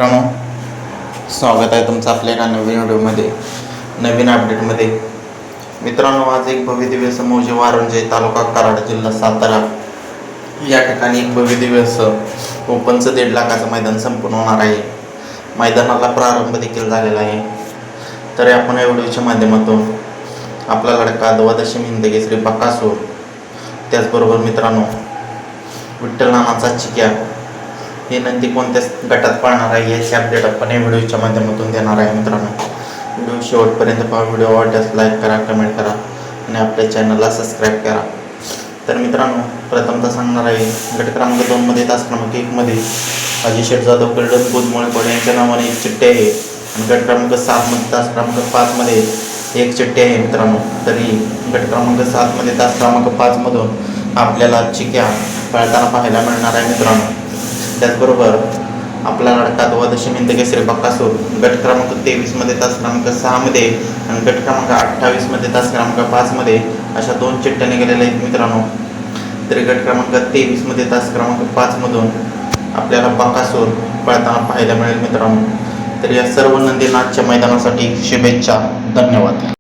मित्रांनो, स्वागत आहे तुमचं आपल्या एका नवीन व्हिडिओमध्ये, नवीन अपडेटमध्ये. मित्रांनो, आज एक भव्य दिव्य असं मौजे वारुंजे तालुका कराड जिल्हा सातारा या ठिकाणी एक भव्य दिव्य असं ओपनचं 1.5 लाखाचं मैदान संपूर्ण होणार आहे. मैदानाला प्रारंभ देखील झालेला आहे. तर आपण या व्हिडिओच्या माध्यमातून आपला लडका द्वादशी हिंदकेसरी बकासूर, त्याचबरोबर मित्रांनो विठ्ठल नानाचा चिक्या हे नंदी कोणत्या गटात पाळणार आहे याची अपडेट आपण या व्हिडिओच्या माध्यमातून देणार आहे. मित्रांनो, व्हिडिओ शेवटपर्यंत पहा. व्हिडिओ आवडल्यास लाईक करा, कमेंट करा आणि आपल्या चॅनलला सबस्क्राईब करा. तर मित्रांनो, प्रथमतः सांगणार आहे गट क्रमांक 2 मध्ये तास क्रमांक 1 मध्ये अजय शेठ जाधव कल्डन बुधमोळेकोड यांच्या नावाने एक चिठ्ठी आहे आणि गट क्रमांक 7 मध्ये तास क्रमांक 5 मध्ये एक चिठ्ठी आहे. मित्रांनो, तरी गट क्रमांक 7 मध्ये तास क्रमांक 5 मधून आपल्याला चिक्या पळताना पाहायला मिळणार आहे. मित्रांनो, त्याचबरोबर आपला लडका द्वादशी हिंदकेसरी बकासूर गट क्रमांक 23 मध्ये तास क्रमांक 6 मध्ये आणि गट क्रमांक 28 मध्ये तास क्रमांक 5 मध्ये अशा 2 चिठ्ठ्या निघालेल्या आहेत. मित्रांनो, तरी गट क्रमांक 23 मध्ये तास क्रमांक 5 मधून आपल्याला बकासूर पळताना पाहायला मिळेल. मित्रांनो, तर या सर्व नंदीनाथच्या मैदानासाठी शुभेच्छा. धन्यवाद.